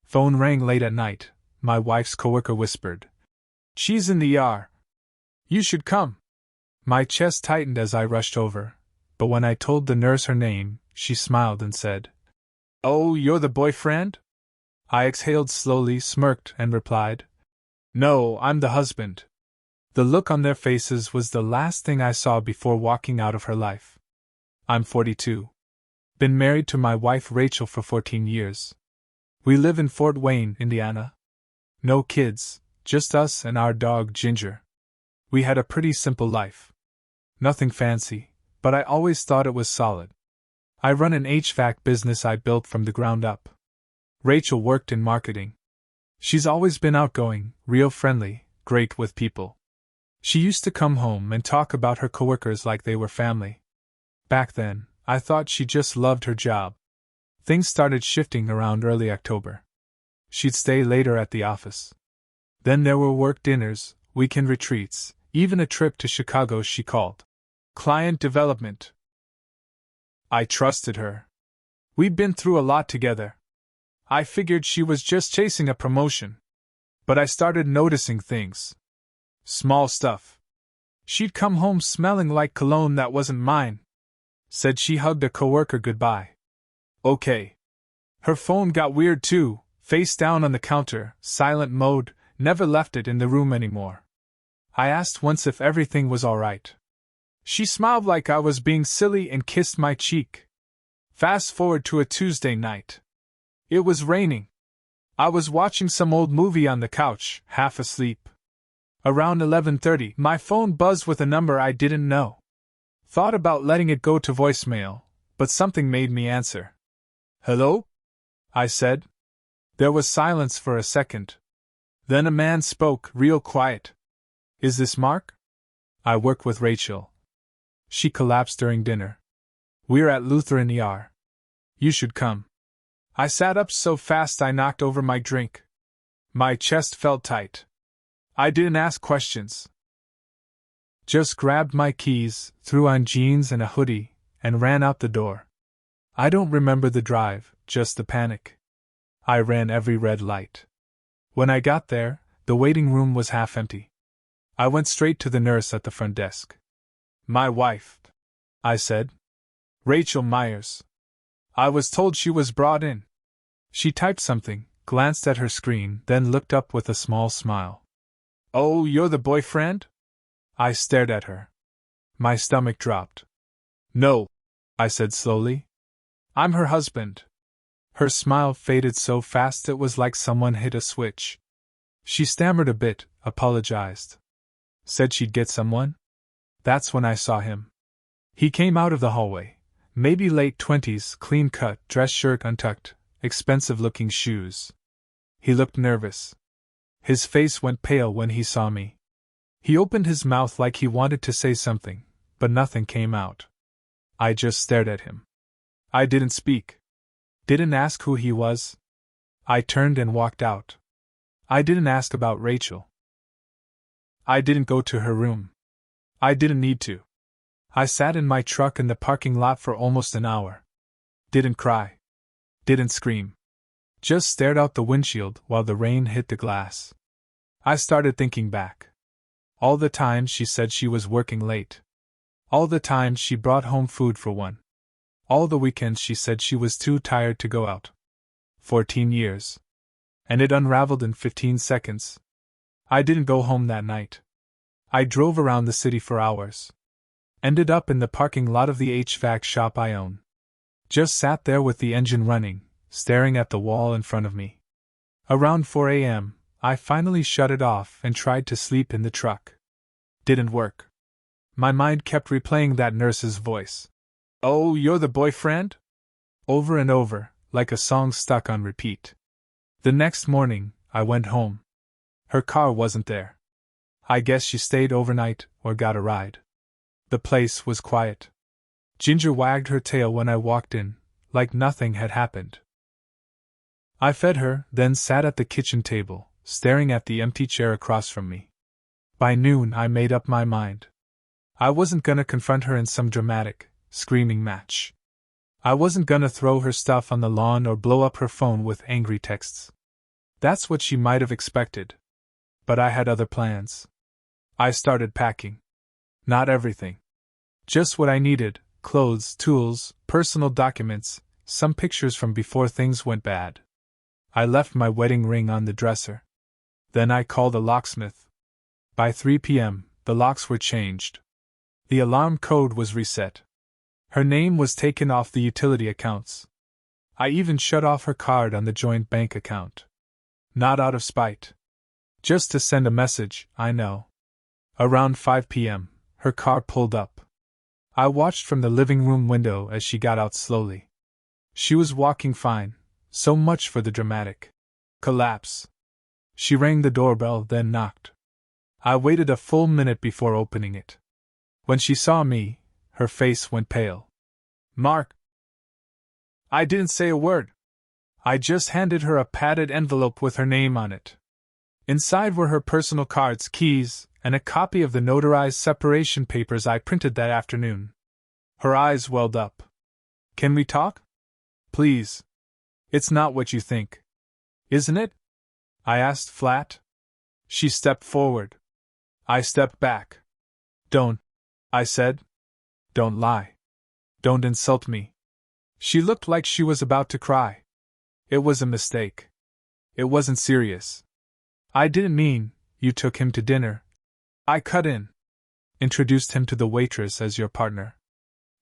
Phone rang late at night. My wife's coworker whispered, "She's in the ER. You should come." My chest tightened as I rushed over, but when I told the nurse her name, she smiled and said, "Oh, you're the boyfriend?" I exhaled slowly, smirked, and replied, "No, I'm the husband." The look on their faces was the last thing I saw before walking out of her life. I'm 42. Been married to my wife Rachel for 14 years. We live in Fort Wayne, Indiana. No kids, just us and our dog Ginger. We had a pretty simple life. Nothing fancy, but I always thought it was solid. I run an HVAC business I built from the ground up. Rachel worked in marketing. She's always been outgoing, real friendly, great with people. She used to come home and talk about her coworkers like they were family. Back then, I thought she just loved her job. Things started shifting around early October. She'd stay later at the office. Then there were work dinners, weekend retreats, even a trip to Chicago she called client development. I trusted her. We'd been through a lot together. I figured she was just chasing a promotion. But I started noticing things. Small stuff. She'd come home smelling like cologne that wasn't mine. Said she hugged a coworker goodbye. Okay. Her phone got weird too, face down on the counter, silent mode, never left it in the room anymore. I asked once if everything was alright. She smiled like I was being silly and kissed my cheek. Fast forward to a Tuesday night. It was raining. I was watching some old movie on the couch, half asleep. Around 11:30, my phone buzzed with a number I didn't know. Thought about letting it go to voicemail, but something made me answer. "Hello?" I said. There was silence for a second. Then a man spoke, real quiet. "Is this Mark?" "I work with Rachel. She collapsed during dinner. We're at Lutheran ER. You should come." I sat up so fast I knocked over my drink. My chest felt tight. I didn't ask questions. Just grabbed my keys, threw on jeans and a hoodie, and ran out the door. I don't remember the drive, just the panic. I ran every red light. When I got there, the waiting room was half empty. I went straight to the nurse at the front desk. "My wife," I said. "Rachel Myers. I was told she was brought in." She typed something, glanced at her screen, then looked up with a small smile. "Oh, you're the boyfriend?" I stared at her. My stomach dropped. "No," I said slowly. "I'm her husband." Her smile faded so fast it was like someone hit a switch. She stammered a bit, apologized. Said she'd get someone? That's when I saw him. He came out of the hallway, maybe late 20s, clean-cut, dress shirt untucked, expensive-looking shoes. He looked nervous. His face went pale when he saw me. He opened his mouth like he wanted to say something, but nothing came out. I just stared at him. I didn't speak. Didn't ask who he was. I turned and walked out. I didn't ask about Rachel. I didn't go to her room. I didn't need to. I sat in my truck in the parking lot for almost an hour. Didn't cry. Didn't scream. Just stared out the windshield while the rain hit the glass. I started thinking back. All the times she said she was working late. All the times she brought home food for one. All the weekends she said she was too tired to go out. 14 years. And it unraveled in 15 seconds. I didn't go home that night. I drove around the city for hours. Ended up in the parking lot of the HVAC shop I own. Just sat there with the engine running, staring at the wall in front of me. Around 4 a.m., I finally shut it off and tried to sleep in the truck. Didn't work. My mind kept replaying that nurse's voice. "Oh, you're the boyfriend?" Over and over, like a song stuck on repeat. The next morning, I went home. Her car wasn't there. I guess she stayed overnight or got a ride. The place was quiet. Ginger wagged her tail when I walked in, like nothing had happened. I fed her, then sat at the kitchen table, staring at the empty chair across from me. By noon, I made up my mind. I wasn't gonna confront her in some dramatic, screaming match. I wasn't gonna throw her stuff on the lawn or blow up her phone with angry texts. That's what she might have expected. But I had other plans. I started packing. Not everything. Just what I needed: clothes, tools, personal documents, some pictures from before things went bad. I left my wedding ring on the dresser. Then I called a locksmith. By 3 p.m., the locks were changed. The alarm code was reset. Her name was taken off the utility accounts. I even shut off her card on the joint bank account. Not out of spite. Just to send a message, I know. Around 5 p.m., her car pulled up. I watched from the living room window as she got out slowly. She was walking fine, so much for the dramatic collapse. She rang the doorbell, then knocked. I waited a full minute before opening it. When she saw me, her face went pale. "Mark." I didn't say a word. I just handed her a padded envelope with her name on it. Inside were her personal cards, keys, and a copy of the notarized separation papers I printed that afternoon. Her eyes welled up. "Can we talk? Please. It's not what you think. Isn't it?" I asked flat. She stepped forward. I stepped back. "Don't," I said. "Don't lie. Don't insult me." She looked like she was about to cry. "It was a mistake. It wasn't serious. I didn't mean, you took him to dinner." I cut in. "Introduced him to the waitress as your partner.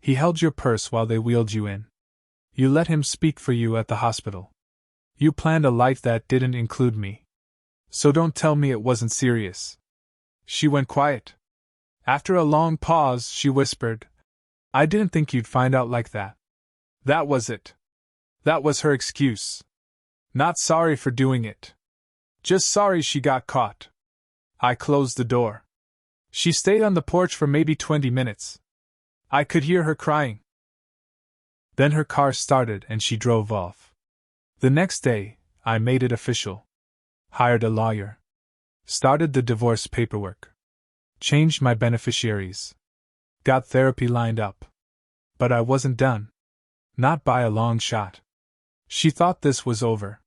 He held your purse while they wheeled you in. You let him speak for you at the hospital. You planned a life that didn't include me. So don't tell me it wasn't serious." She went quiet. After a long pause, she whispered, "I didn't think you'd find out like that." That was it. That was her excuse. Not sorry for doing it. Just sorry she got caught. I closed the door. She stayed on the porch for maybe 20 minutes. I could hear her crying. Then her car started and she drove off. The next day, I made it official. Hired a lawyer. Started the divorce paperwork. Changed my beneficiaries. Got therapy lined up. But I wasn't done. Not by a long shot. She thought this was over.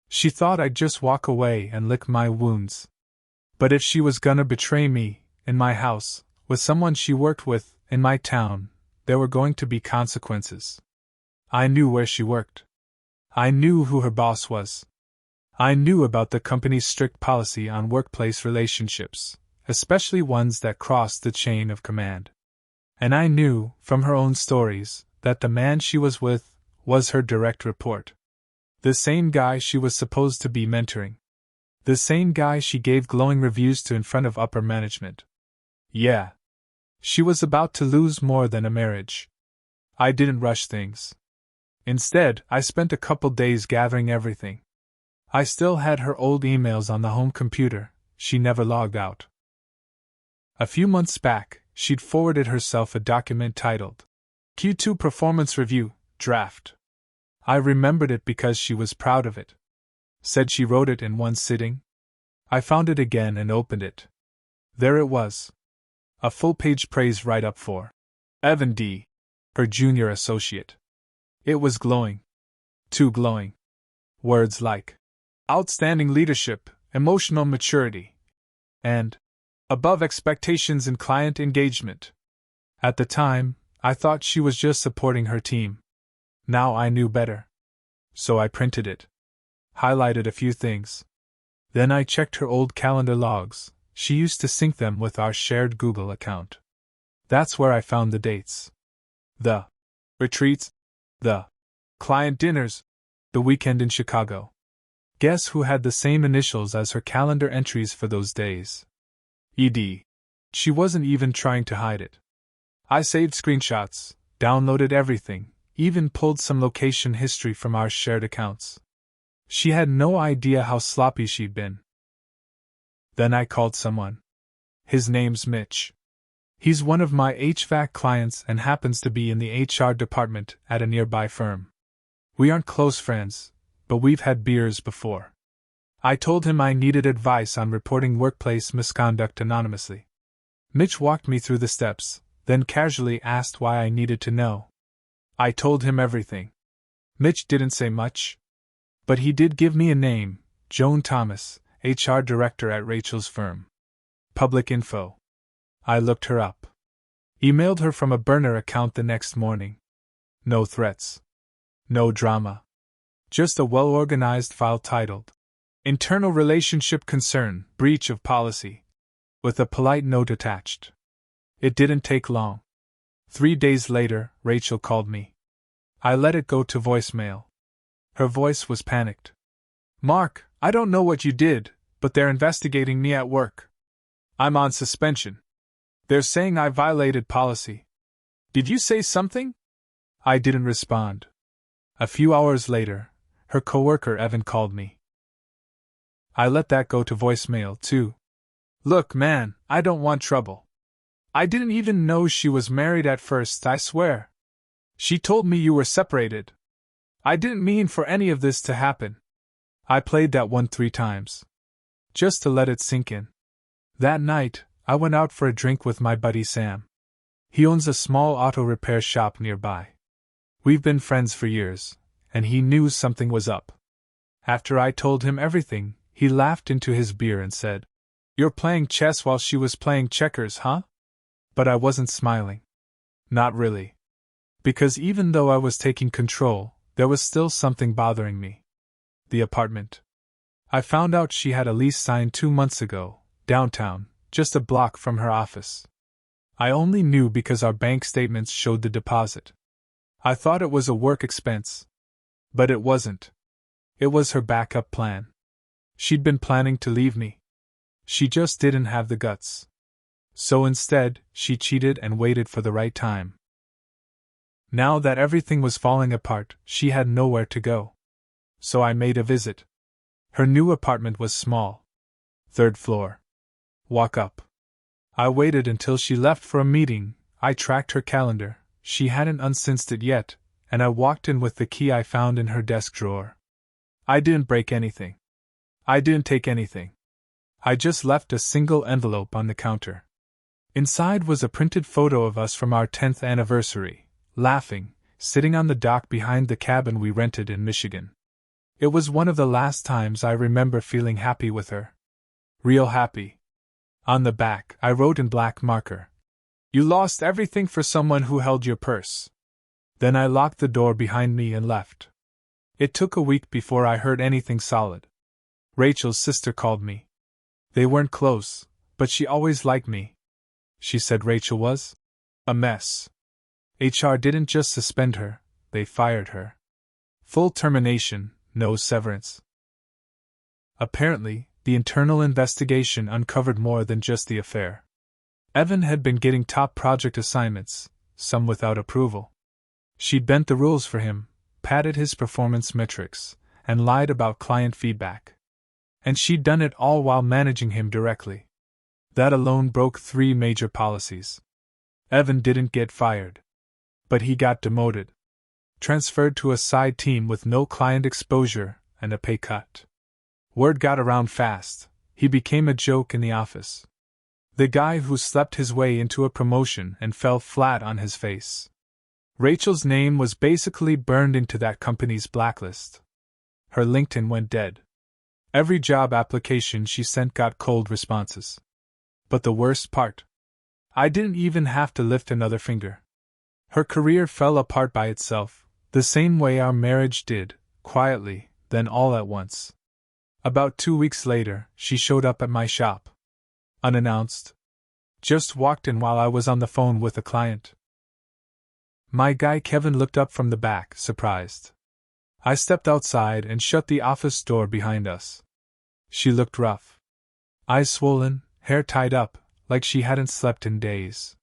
She thought I'd just walk away and lick my wounds. But if she was gonna betray me, in my house, with someone she worked with, in my town, there were going to be consequences. I knew where she worked. I knew who her boss was. I knew about the company's strict policy on workplace relationships, especially ones that crossed the chain of command. And I knew, from her own stories, that the man she was with was her direct report. The same guy she was supposed to be mentoring. The same guy she gave glowing reviews to in front of upper management. Yeah. She was about to lose more than a marriage. I didn't rush things. Instead, I spent a couple days gathering everything. I still had her old emails on the home computer. She never logged out. A few months back, she'd forwarded herself a document titled Q2 Performance Review, Draft. I remembered it because she was proud of it. Said she wrote it in one sitting. I found it again and opened it. There it was. A full-page praise write-up for Evan D., her junior associate. It was glowing. Too glowing. Words like outstanding leadership, emotional maturity, and above expectations in client engagement. At the time, I thought she was just supporting her team. Now I knew better. So I printed it. Highlighted a few things. Then I checked her old calendar logs. She used to sync them with our shared Google account. That's where I found the dates. The retreats, the client dinners, the weekend in Chicago. Guess who had the same initials as her calendar entries for those days? ED. She wasn't even trying to hide it. I saved screenshots, downloaded everything, even pulled some location history from our shared accounts. She had no idea how sloppy she'd been. Then I called someone. His name's Mitch. He's one of my HVAC clients and happens to be in the HR department at a nearby firm. We aren't close friends, but we've had beers before. I told him I needed advice on reporting workplace misconduct anonymously. Mitch walked me through the steps, then casually asked why I needed to know. I told him everything. Mitch didn't say much. But he did give me a name, Joan Thomas, HR Director at Rachel's firm. Public info. I looked her up. Emailed her from a burner account the next morning. No threats. No drama. Just a well-organized file titled, Internal Relationship Concern, Breach of Policy, with a polite note attached. It didn't take long. 3 days later, Rachel called me. I let it go to voicemail. Her voice was panicked. Mark, I don't know what you did, but they're investigating me at work. I'm on suspension. They're saying I violated policy. Did you say something? I didn't respond. A few hours later, her coworker Evan called me. I let that go to voicemail too. Look, man, I don't want trouble. I didn't even know she was married at first, I swear. She told me you were separated. I didn't mean for any of this to happen. I played that one 3 times. Just to let it sink in. That night, I went out for a drink with my buddy Sam. He owns a small auto repair shop nearby. We've been friends for years, and he knew something was up. After I told him everything, he laughed into his beer and said, You're playing chess while she was playing checkers, huh? But I wasn't smiling. Not really. Because even though I was taking control, there was still something bothering me. The apartment. I found out she had a lease signed 2 months ago, downtown, just a block from her office. I only knew because our bank statements showed the deposit. I thought it was a work expense. But it wasn't. It was her backup plan. She'd been planning to leave me. She just didn't have the guts. So instead, she cheated and waited for the right time. Now that everything was falling apart, she had nowhere to go. So I made a visit. Her new apartment was small. 3rd floor. Walk up. I waited until she left for a meeting. I tracked her calendar. She hadn't uncinced it yet, and I walked in with the key I found in her desk drawer. I didn't break anything. I didn't take anything. I just left a single envelope on the counter. Inside was a printed photo of us from our 10th anniversary, laughing, sitting on the dock behind the cabin we rented in Michigan. It was one of the last times I remember feeling happy with her. Real happy. On the back, I wrote in black marker, You lost everything for someone who held your purse. Then I locked the door behind me and left. It took a week before I heard anything solid. Rachel's sister called me. They weren't close, but she always liked me. She said Rachel was a mess. HR didn't just suspend her, they fired her. Full termination, no severance. Apparently, the internal investigation uncovered more than just the affair. Evan had been getting top project assignments, some without approval. She'd bent the rules for him, padded his performance metrics, and lied about client feedback. And she'd done it all while managing him directly. That alone broke 3 major policies. Evan didn't get fired. But he got demoted. Transferred to a side team with no client exposure and a pay cut. Word got around fast. He became a joke in the office. The guy who slept his way into a promotion and fell flat on his face. Rachel's name was basically burned into that company's blacklist. Her LinkedIn went dead. Every job application she sent got cold responses. But the worst part? I didn't even have to lift another finger. Her career fell apart by itself, the same way our marriage did, quietly, then all at once. About 2 weeks later, she showed up at my shop. Unannounced. Just walked in while I was on the phone with a client. My guy Kevin looked up from the back, surprised. I stepped outside and shut the office door behind us. She looked rough. Eyes swollen, hair tied up, like she hadn't slept in days.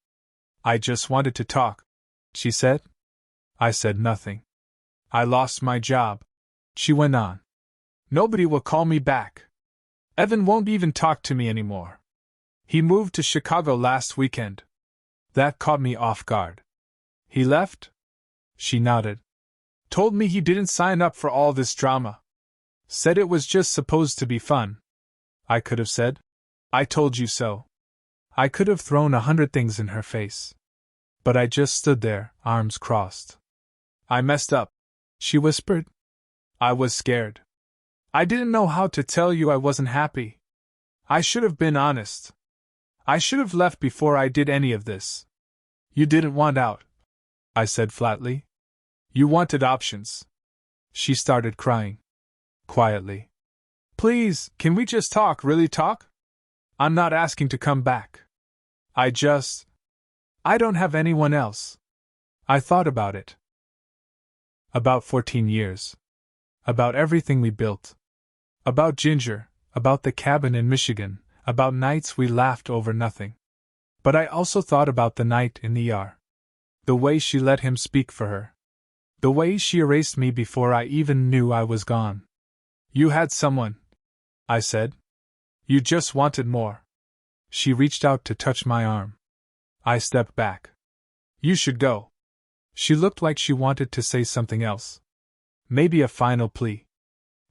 I just wanted to talk, she said. I said nothing. I lost my job, she went on. Nobody will call me back. Evan won't even talk to me anymore. He moved to Chicago last weekend. That caught me off guard. He left? She nodded. Told me he didn't sign up for all this drama. Said it was just supposed to be fun. I could have said, I told you so. I could have thrown 100 things in her face. But I just stood there, arms crossed. I messed up, she whispered. I was scared. I didn't know how to tell you I wasn't happy. I should have been honest. I should have left before I did any of this. You didn't want out, I said flatly. You wanted options. She started crying. Quietly. Please, can we just talk, really talk? I'm not asking to come back. I don't have anyone else. I thought about it. About 14 years. About everything we built. About Ginger, about the cabin in Michigan, about nights we laughed over nothing. But I also thought about the night in the ER. The way she let him speak for her. The way she erased me before I even knew I was gone. You had someone, I said. You just wanted more. She reached out to touch my arm. I stepped back. You should go. She looked like she wanted to say something else. Maybe a final plea.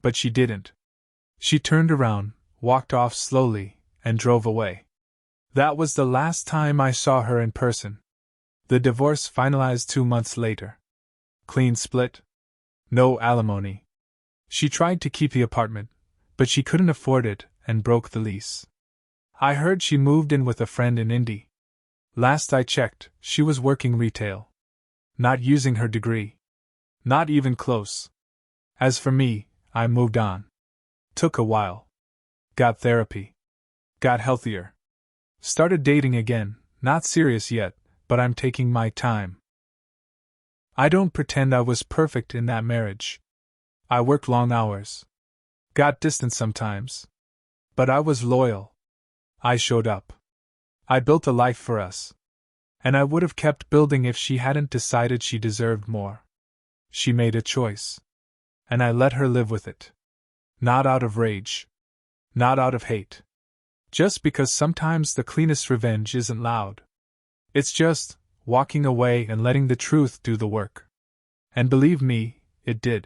But she didn't. She turned around, walked off slowly, and drove away. That was the last time I saw her in person. The divorce finalized 2 months later. Clean split. No alimony. She tried to keep the apartment, but she couldn't afford it and broke the lease. I heard she moved in with a friend in Indy. Last I checked, she was working retail. Not using her degree. Not even close. As for me, I moved on. Took a while. Got therapy. Got healthier. Started dating again, not serious yet, but I'm taking my time. I don't pretend I was perfect in that marriage. I worked long hours. Got distant sometimes. But I was loyal. I showed up. I built a life for us. And I would have kept building if she hadn't decided she deserved more. She made a choice. And I let her live with it. Not out of rage. Not out of hate. Just because sometimes the cleanest revenge isn't loud. It's just walking away and letting the truth do the work. And believe me, it did.